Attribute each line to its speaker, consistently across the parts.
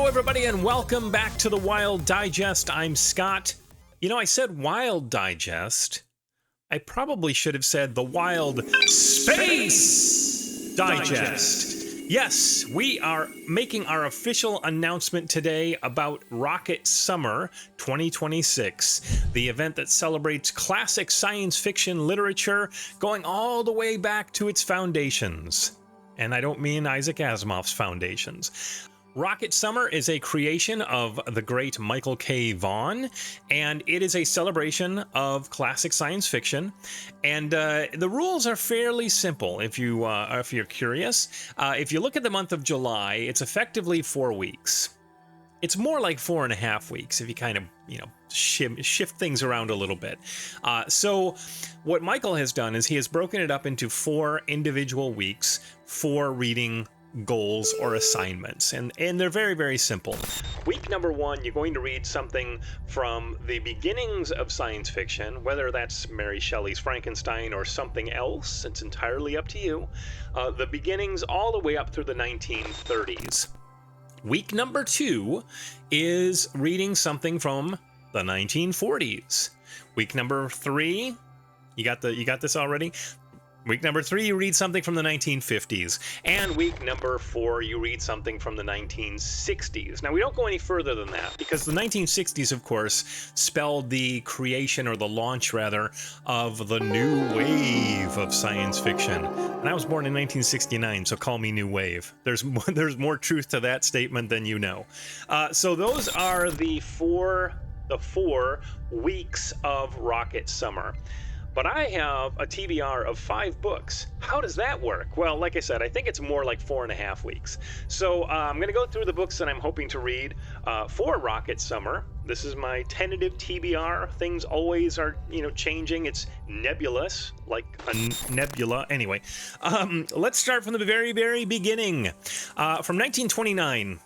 Speaker 1: Hello, everybody, and welcome back to the Wild Digest. I'm Scott. You know, I said Wild Digest. I probably should have said the Wild Space Digest. Yes, we are making our official announcement today about Rocket Summer 2026, the event that celebrates classic science fiction literature going all the way back to its foundations. And I don't mean Isaac Asimov's foundations. Rocket Summer is a creation of the great Michael K. Vaughan, and it is a celebration of classic science fiction. And the rules are fairly simple if you're curious. If you look at the month of July, it's effectively 4 weeks. It's more like 4.5 weeks if you kind of, shift things around a little bit. So what Michael has done is he has broken it up into 4 individual weeks for reading goals or assignments, and they're very, very simple. Week number 1, you're going to read something from the beginnings of science fiction, whether that's Mary Shelley's Frankenstein or something else. It's entirely up to you. The beginnings all the way up through the 1930s. Week number 2 is reading something from the 1940s. Week number 3, you got this already? Week number 3, you read something from the 1950s. And week number 4, you read something from the 1960s. Now, we don't go any further than that, because the 1960s, of course, spelled the creation, or the launch, rather, of the new wave of science fiction. And I was born in 1969, so call me new wave. There's more truth to that statement than you know. So those are the four weeks of Rocket Summer. But I have a TBR of 5 books. How does that work? Well, like I said, I think it's more like 4.5 weeks. So I'm going to go through the books that I'm hoping to read for Rocket Summer. This is my tentative TBR. Things always are, changing. It's nebulous, like a nebula. Anyway, let's start from the very, very beginning. From 1929,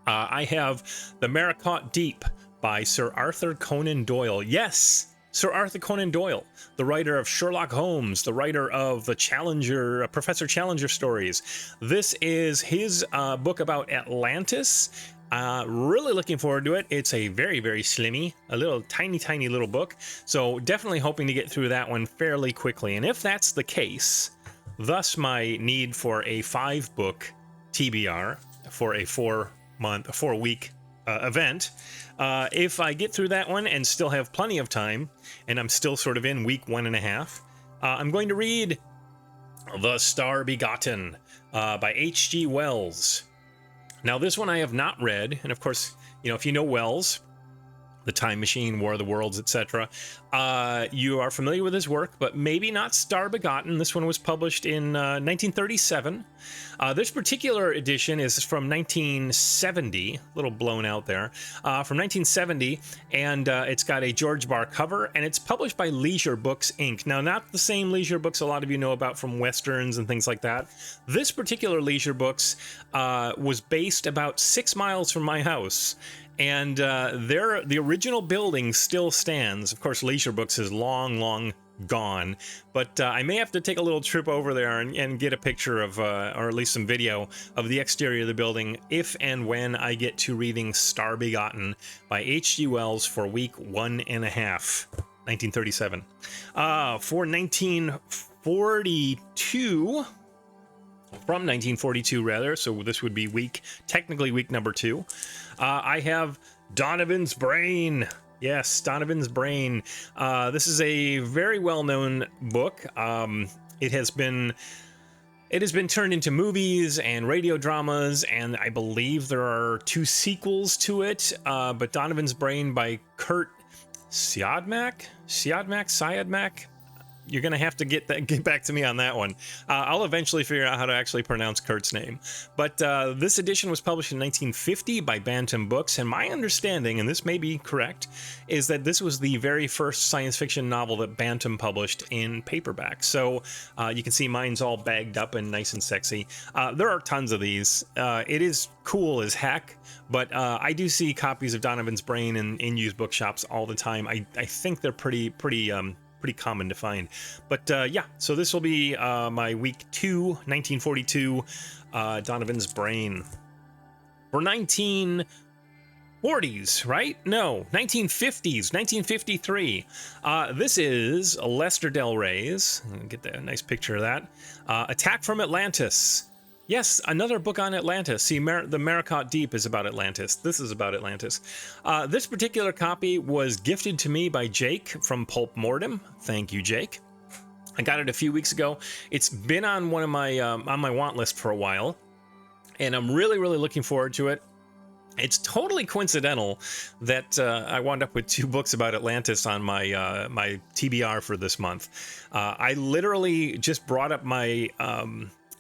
Speaker 1: I have The Maricotte Deep by Sir Arthur Conan Doyle. Yes! Sir Arthur Conan Doyle, the writer of Sherlock Holmes, the writer of the Professor Challenger stories. This is his book about Atlantis. Really looking forward to it. It's a very, very slimmy, a little tiny little book. So definitely hoping to get through that one fairly quickly. And if that's the case, thus my need for a 5-book TBR for a 4-week event. If I get through that one and still have plenty of time, and I'm still sort of in week 1.5, I'm going to read The Star Begotten by H.G. Wells. Now, this one I have not read, and of course, if you know Wells, The Time Machine, War of the Worlds, etc., you are familiar with his work, but maybe not Star Begotten. This one was published in 1937. This particular edition is from 1970, a little blown out there, from 1970, and it's got a George Barr cover, and it's published by Leisure Books, Inc. Now, not the same Leisure Books a lot of you know about from Westerns and things like that. This particular Leisure Books was based about 6 miles from my house, and the original building still stands. Of course, Leisure Books is long gone, but I may have to take a little trip over there and get a picture of, or at least some video of the exterior of the building if and when I get to reading Star Begotten by H.G. Wells for week 1.5, 1937. For 1942, from 1942 rather, so this would be technically week number 2, I have Donovan's Brain. Yes, Donovan's Brain. This is a very well-known book. It has been turned into movies and radio dramas, and I believe there are 2 sequels to it. But Donovan's Brain by Kurt Siodmak. You're going to have to get back to me on that one. I'll eventually figure out how to actually pronounce Kurt's name. But this edition was published in 1950 by Bantam Books, and my understanding, and this may be correct, is that this was the very first science fiction novel that Bantam published in paperback. So you can see mine's all bagged up and nice and sexy. There are tons of these. It is cool as heck, but I do see copies of Donovan's Brain in used bookshops all the time. I think they're pretty common to find. But yeah, so this will be my week 2, 1942, Donovan's Brain. for 1940s, right? No, 1950s, 1953. This is Lester Del Rey's, get that nice picture of that, Attack from Atlantis. Yes, another book on Atlantis. See, the Maricot Deep is about Atlantis. This is about Atlantis. This particular copy was gifted to me by Jake from Pulp Mortem. Thank you, Jake. I got it a few weeks ago. It's been on one of my on my want list for a while, and I'm really looking forward to it. It's totally coincidental that I wound up with 2 books about Atlantis on my my TBR for this month. I literally just brought up my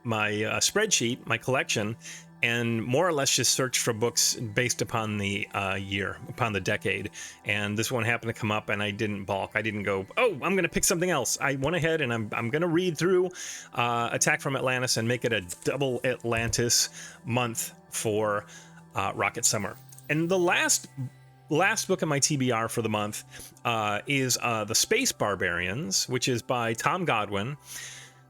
Speaker 1: my spreadsheet, my collection, and more or less just searched for books based upon the year, upon the decade. And this one happened to come up, and I didn't balk. I didn't go, oh, I'm going to pick something else. I went ahead and I'm going to read through Attack from Atlantis and make it a double Atlantis month for Rocket Summer. And the last book in my TBR for the month is The Space Barbarians, which is by Tom Godwin.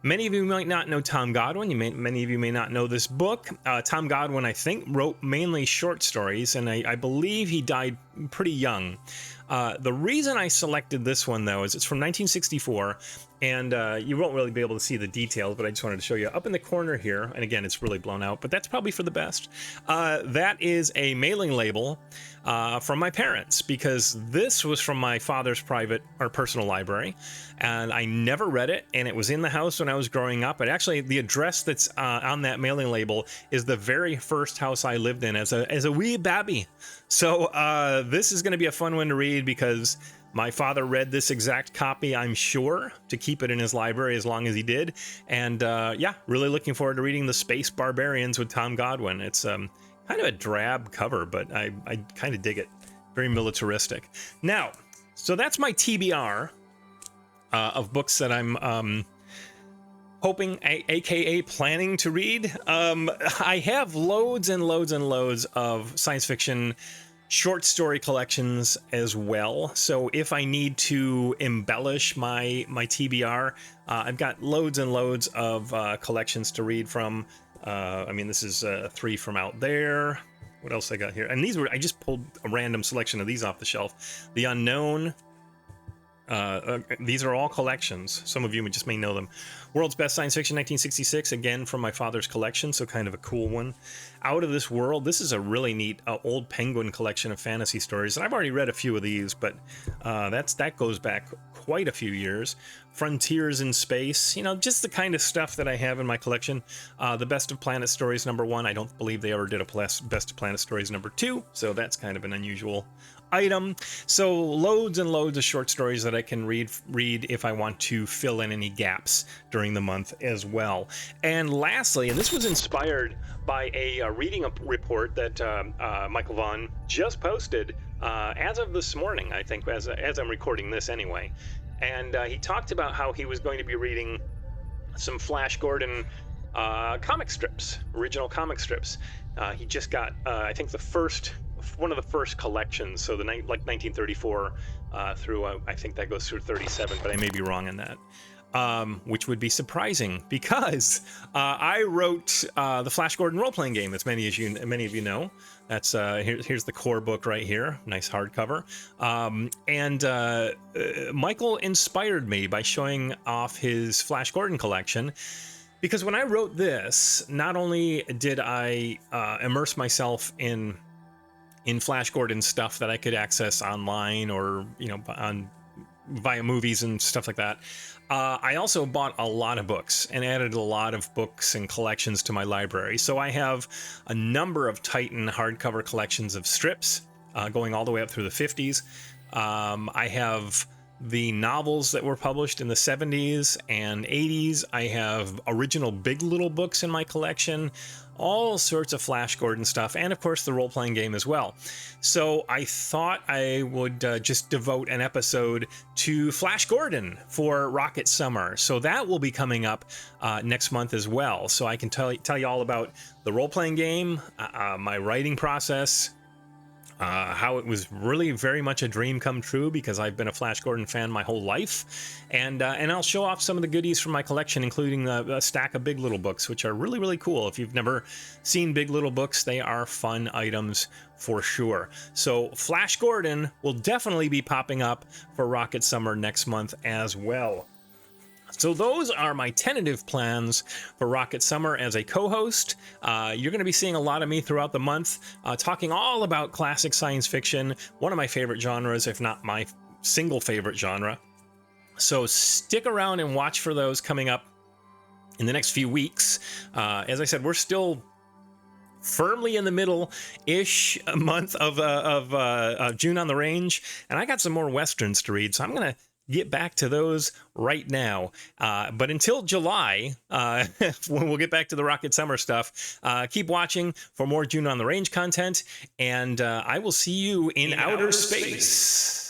Speaker 1: Many of you might not know Tom Godwin. Many of you may not know this book. Tom Godwin, I think, wrote mainly short stories, and I believe he died pretty young. The reason I selected this one, though, is it's from 1964, and you won't really be able to see the details, but I just wanted to show you. Up in the corner here, and again, it's really blown out, but that's probably for the best. That is a mailing label from my parents, because this was from my father's private or personal library, and I never read it, and it was in the house when I was growing up. And actually, the address that's on that mailing label is the very first house I lived in as a wee babby. So this is going to be a fun one to read, because my father read this exact copy, I'm sure, to keep it in his library as long as he did. And yeah, really looking forward to reading The Space Barbarians with Tom Godwin. It's kind of a drab cover, but I kind of dig it. Very militaristic. Now, so that's my TBR of books that I'm hoping, aka planning to read. I have loads and loads and loads of science fiction short story collections as well. So if I need to embellish my TBR, I've got loads and loads of collections to read from. I mean, this is 3 from out there. What else I got here? And I just pulled a random selection of these off the shelf. The Unknown. These are all collections. Some of you just may know them. World's Best Science Fiction 1966, again from my father's collection, so kind of a cool one. Out of This World, this is a really neat old Penguin collection of fantasy stories, and I've already read a few of these, but that goes back quite a few years. Frontiers in Space, just the kind of stuff that I have in my collection. The Best of Planet Stories #1, I don't believe they ever did a Best of Planet Stories #2, so that's kind of an unusual item. So loads and loads of short stories that I can read if I want to fill in any gaps during the month as well. And lastly, and this was inspired by a reading report that Michael Vaughan just posted as of this morning, I think, as I'm recording this anyway. And he talked about how he was going to be reading some Flash Gordon comic strips, original comic strips. He just got, I think, one of the first collections, so 1934 through, I think that goes through 37, but I may be wrong on that. Which would be surprising, because I wrote the Flash Gordon role-playing game, as many of you know. That's here's the core book right here, nice hardcover. And Michael inspired me by showing off his Flash Gordon collection, because when I wrote this, not only did I immerse myself in Flash Gordon stuff that I could access online or via movies and stuff like that, I also bought a lot of books and added a lot of books and collections to my library. So I have a number of Titan hardcover collections of strips going all the way up through the 50s. I have the novels that were published in the 70s and 80s. I have original Big Little books in my collection, all sorts of Flash Gordon stuff, and of course the role-playing game as well. So I thought I would just devote an episode to Flash Gordon for Rocket Summer. So that will be coming up next month as well. So I can tell you all about the role-playing game, my writing process, how it was really very much a dream come true because I've been a Flash Gordon fan my whole life, and I'll show off some of the goodies from my collection, including a stack of Big Little books, which are really, really cool. If you've never seen Big Little books, they are fun items for sure. So Flash Gordon will definitely be popping up for Rocket Summer next month as well. So those are my tentative plans for Rocket Summer as a co-host. You're going to be seeing a lot of me throughout the month, talking all about classic science fiction, one of my favorite genres, if not my single favorite genre. So stick around and watch for those coming up in the next few weeks. As I said, we're still firmly in the middle-ish month of June on the Range, and I got some more Westerns to read, so I'm going to get back to those right now. But until July, when we'll get back to the Rocket Summer stuff, keep watching for more June on the Range content, and I will see you in outer space.